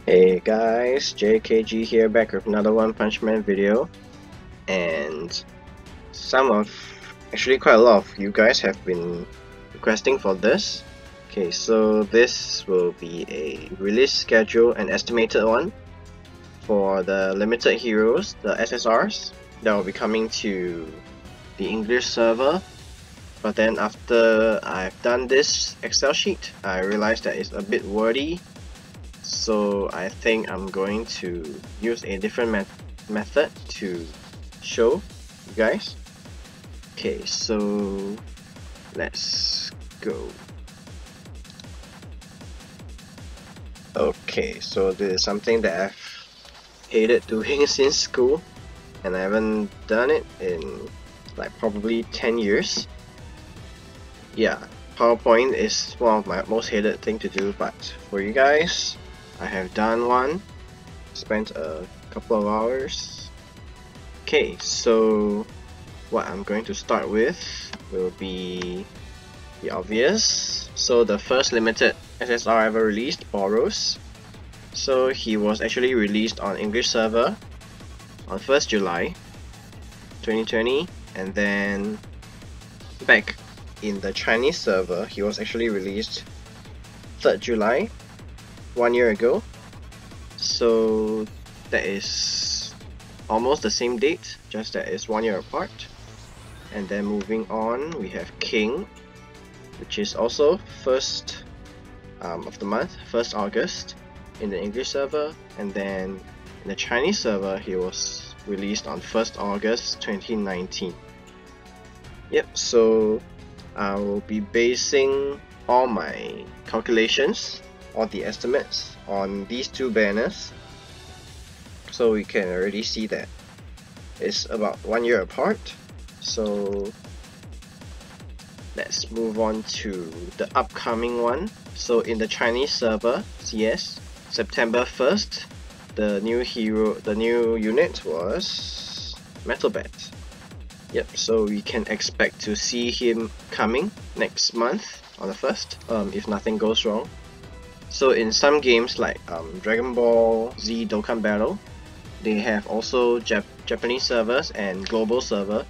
Hey guys, JKG here, back with another One Punch Man video, and actually quite a lot of you guys have been requesting for this. Okay, so this will be a release schedule, an estimated one, for the limited heroes, the SSRs, that will be coming to the English server. But then after I've done this Excel sheet, I realized that it's a bit wordy. So I think I'm going to use a different method to show you guys. Okay, so let's go. Okay, so this is something that I've hated doing since school, and I haven't done it in like probably 10 years. Yeah, PowerPoint is one of my most hated thing to do, but for you guys, I have done one, spent a couple of hours. Okay, so what I'm going to start with will be the obvious. So the first limited SSR ever released, Boros. So he was actually released on English server on 1st July 2020, and then back in the Chinese server he was actually released 3rd July, 1 year ago. So that is almost the same date, just that it's 1 year apart. And then moving on, we have King, which is also 1st of the month, 1st August in the English server, and then in the Chinese server he was released on 1st August 2019. Yep, so I will be basing all my calculations, all the estimates, on these two banners. So we can already see that it's about 1 year apart. So let's move on to the upcoming one. So in the Chinese server, CS, September 1st, the new unit was Metal Bat. Yep, so we can expect to see him coming next month on the 1st, if nothing goes wrong. So in some games like Dragon Ball Z Dokkan Battle, they have also Japanese servers and global server,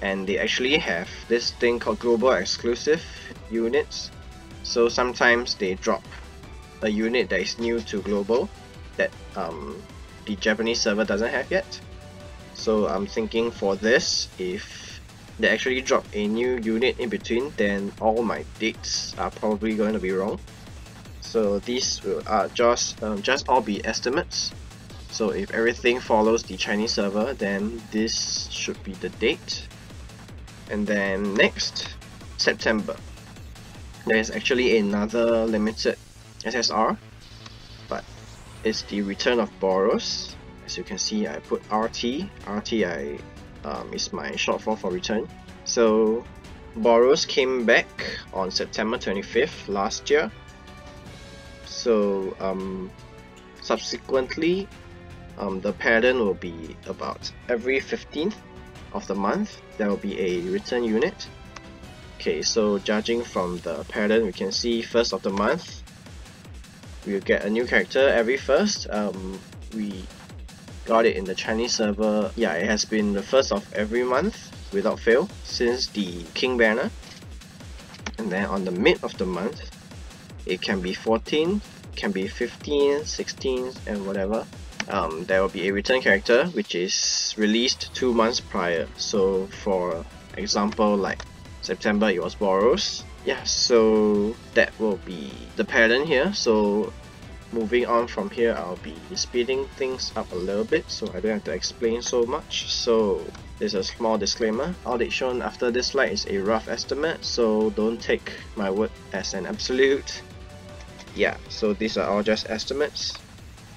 and they actually have this thing called global exclusive units. So sometimes they drop a unit that is new to global that the Japanese server doesn't have yet. So I'm thinking for this, if they actually drop a new unit in between, then all my dates are probably going to be wrong. So these will just all be estimates. So if everything follows the Chinese server, then this should be the date. And then next, September, there is actually another limited SSR, but it's the return of Boros. As you can see, I put RT. Is my short form for return. So Boros came back on September 25th last year. So subsequently, the pattern will be about every 15th of the month there will be a return unit. Okay, so judging from the pattern, we can see 1st of the month we'll get a new character every 1st. We got it in the Chinese server. Yeah, it has been the 1st of every month without fail since the King banner. And then on the mid of the month, it can be 14, can be 15, 16, and whatever. There will be a return character which is released 2 months prior. So for example, like September, it was Boros. Yeah, so that will be the pattern here. So moving on from here, I'll be speeding things up a little bit so I don't have to explain so much. So there's a small disclaimer. All that's shown after this slide is a rough estimate, so don't take my word as an absolute. Yeah, so these are all just estimates.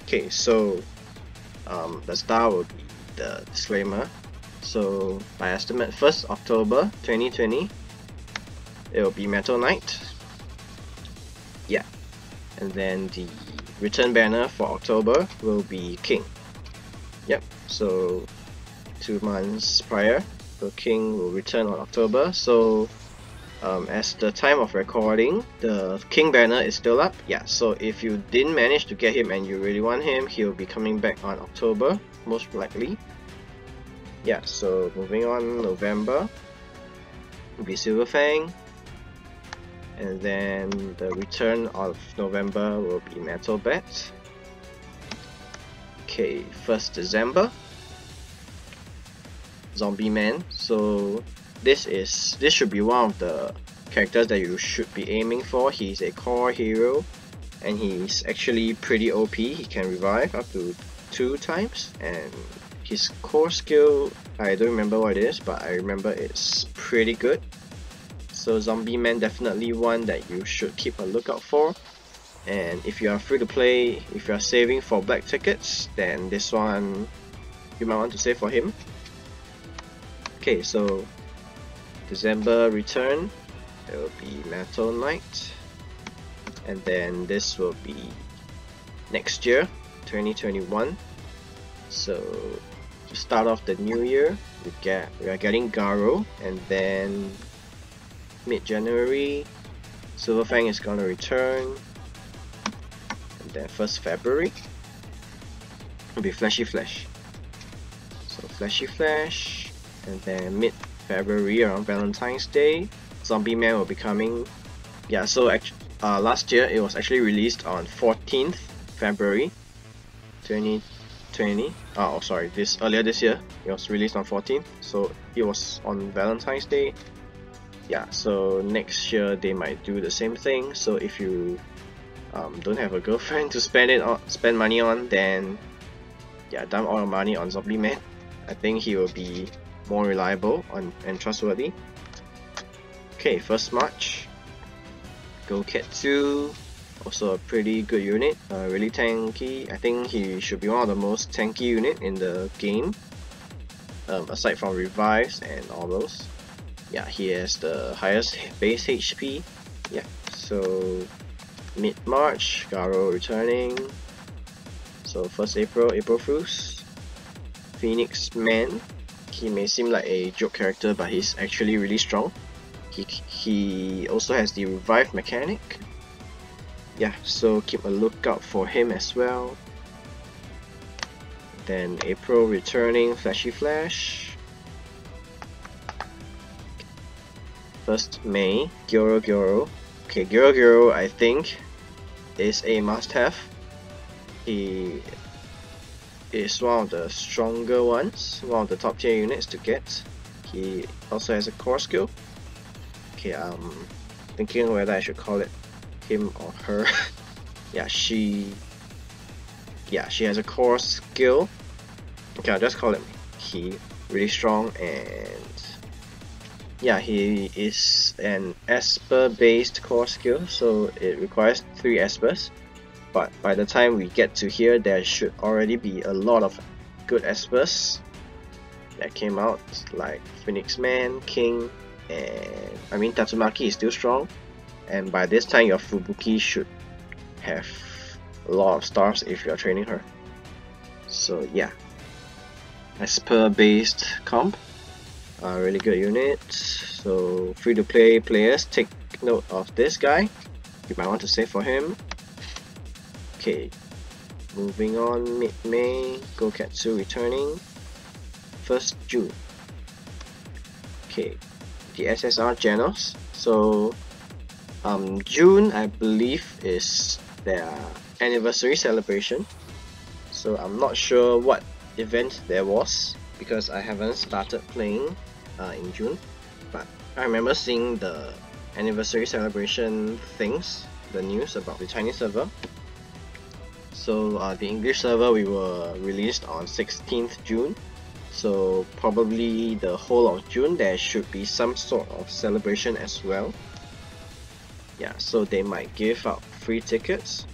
Okay, so the star will be the disclaimer. So by estimate 1st October 2020, it will be Metal Knight. Yeah, and then the return banner for October will be King. Yep, so 2 months prior, so King will return on October. So As the time of recording, the King banner is still up. Yeah, so if you didn't manage to get him and you really want him, he'll be coming back on October, most likely. Yeah, so moving on, November will be Silverfang, and then the return of November will be Metal Bat. Okay, 1st December, Zombie Man. So this should be one of the characters that you should be aiming for. He's a core hero and he's actually pretty OP. He can revive up to 2 times, and his core skill, I don't remember what it is, but I remember it's pretty good. So Zombie Man definitely one that you should keep a lookout for. And if you are free to play, if you are saving for black tickets, then this one you might want to save for him. Okay, so December return, it will be Metal Knight, and then this will be next year, 2021. So to start off the new year, we are getting Garo, and then mid-January, Silverfang is gonna return, and then 1st February will be Fleshy Flash. So Fleshy Flash, and then mid-February around Valentine's Day, Zombie Man will be coming. Yeah, so last year it was actually released on 14th February 2020. Oh, sorry, earlier this year it was released on 14th, so it was on Valentine's Day. Yeah, so next year they might do the same thing. So if you don't have a girlfriend to spend money on, then yeah, dump all your money on Zombie Man. I think he will be more reliable and trustworthy. Okay, 1st March, Goketsu, also a pretty good unit, really tanky. I think he should be one of the most tanky unit in the game, aside from revives and all those. Yeah, he has the highest base HP. Yeah, so mid-March, Garo returning. So 1st April, April Fools, Phoenix Man. He may seem like a joke character, but he's actually really strong. He also has the revive mechanic. Yeah, so keep a lookout for him as well. Then April returning, Fleshy Flash. 1st May, Giorgio. Okay, Giorgio I think is a must-have. He is one of the stronger ones, one of the top tier units to get. He also has a core skill. Okay, I'm thinking whether I should call it him or her. Yeah, she has a core skill. Okay, I'll just call him he. Really strong, and yeah, he is an Esper based core skill, so it requires 3 Espers. But by the time we get to here, there should already be a lot of good Espers that came out, like Phoenix Man, King, and I mean Tatsumaki is still strong, and by this time your Fubuki should have a lot of stars if you are training her. So yeah, Esper based comp, really good unit. So free to play players, take note of this guy, you might want to save for him. Okay, moving on, mid-May, Goketsu returning, 1st June. Okay, the SSR Janos. So June I believe is their anniversary celebration. So I'm not sure what event there was because I haven't started playing in June, but I remember seeing the anniversary celebration things, the news about the Chinese server. So the English server, we were released on 16th June, so probably the whole of June there should be some sort of celebration as well. Yeah, so they might give out free tickets.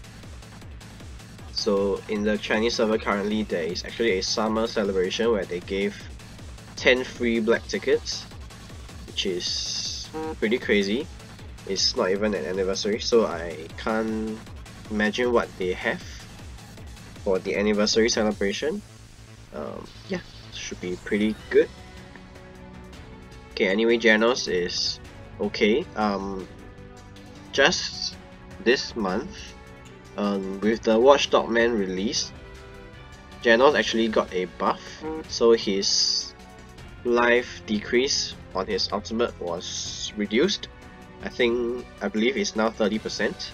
So in the Chinese server currently there is actually a summer celebration where they gave 10 free black tickets, which is pretty crazy. It's not even an anniversary, so I can't imagine what they have for the anniversary celebration. Yeah, should be pretty good. Okay, anyway, Janos is okay. Just this month, with the Watchdog Man release, Janos actually got a buff, so his life decrease on his ultimate was reduced. I believe it's now 30%.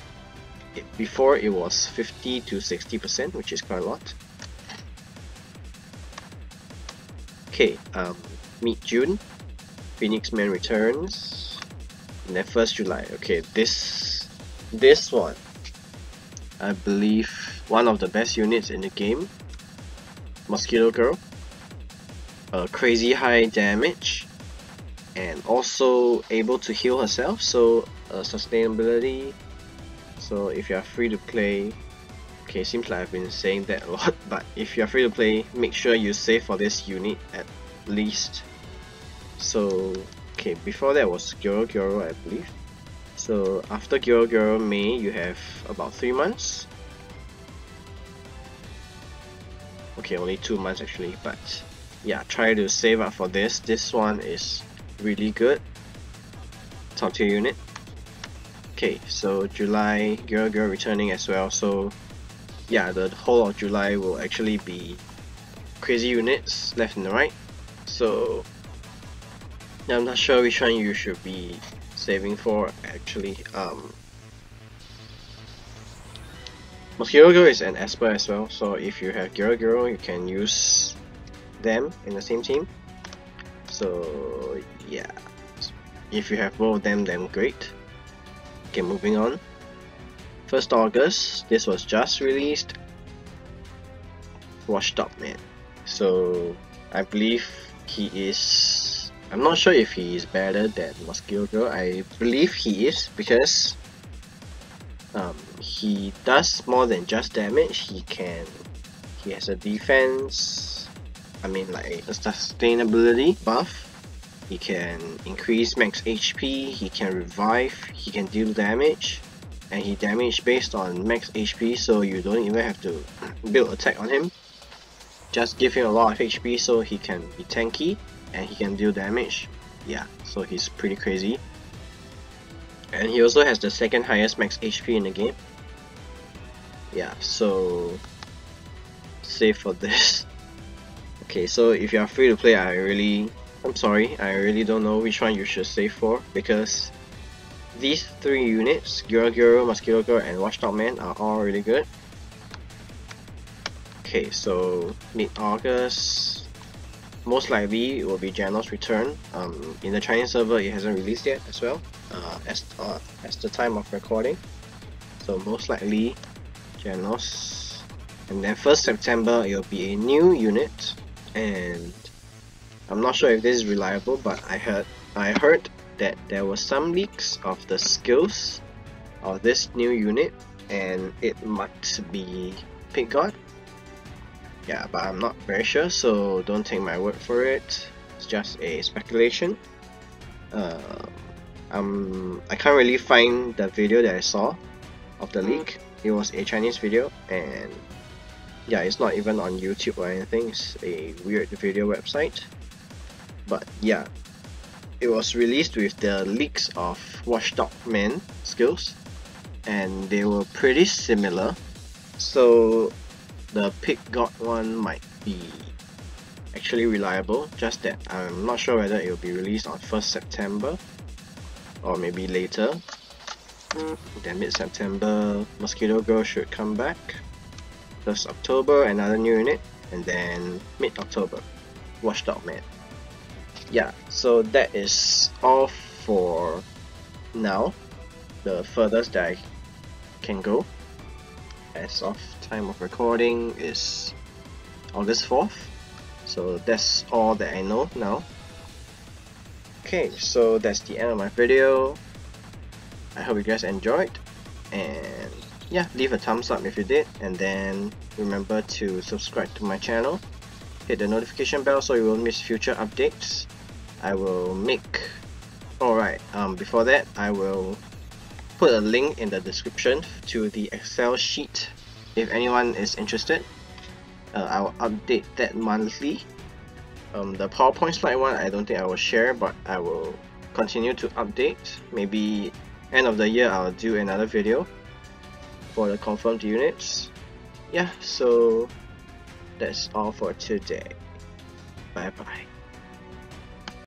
Before it was 50 to 60%, which is quite a lot. Okay, mid-June, Phoenix Man returns, and then 1st July. Okay, this one, I believe one of the best units in the game. Mosquito Girl, crazy high damage, and also able to heal herself, so sustainability. So if you are free to play, okay, seems like I've been saying that a lot, but if you are free to play, make sure you save for this unit at least. So okay, before that was Giorgio, I believe. So after Giorgio May, you have about 3 months. Okay, only 2 months actually, but yeah, try to save up for this. This one is really good. Top tier unit. Okay, so July, Giorgio returning as well, so yeah, the whole of July will actually be crazy units left and right. So I'm not sure which one you should be saving for actually. Mosquito Girl is an Esper as well, so if you have Giorgio, you can use them in the same team. So yeah, if you have both of them, then great. Okay, moving on. 1st August, this was just released. Watchdog Man. So I believe he is, I'm not sure if he is better than Mosquito Girl. I believe he is, because he does more than just damage. He has a defense, I mean like a sustainability buff. He can increase max HP, he can revive, he can deal damage, and he damage based on max HP, so you don't even have to build attack on him. Just give him a lot of HP so he can be tanky and he can deal damage. Yeah, so he's pretty crazy. And he also has the 2nd highest max HP in the game. Yeah, so save for this. Okay, so if you are free to play, I'm sorry, I really don't know which one you should save for, because these 3 units, Giorgio, Mosquito Girl, and Watchdog Man, are all really good. Okay, so mid-August, most likely it will be Janos' return. In the Chinese server, it hasn't released yet as well, as the time of recording. So most likely Janos, and then 1st September it will be a new unit, and I'm not sure if this is reliable, but I heard that there were some leaks of the skills of this new unit, and it might be Pig God. Yeah, but I'm not very sure, so don't take my word for it. It's just a speculation. I can't really find the video that I saw of the leak. It was a Chinese video, and yeah, it's not even on YouTube or anything. It's a weird video website. But yeah, it was released with the leaks of Watchdog Man skills, and they were pretty similar. So the Pig God one might be actually reliable, just that I'm not sure whether it will be released on 1st September or maybe later. Then mid-September, Mosquito Girl should come back. 1st October, another new unit, and then mid-October, Watchdog Man. Yeah, so that is all for now. The furthest that I can go as of time of recording is August 4th. So that's all that I know now. Okay, so that's the end of my video. I hope you guys enjoyed, and yeah, leave a thumbs up if you did, and then remember to subscribe to my channel. Hit the notification bell so you won't miss future updates. I will make... Alright, before that, I will put a link in the description to the Excel sheet if anyone is interested. I'll update that monthly. The PowerPoint slide one, I don't think I will share, but I will continue to update. Maybe end of the year I'll do another video for the confirmed units. Yeah, so that's all for today. Bye bye.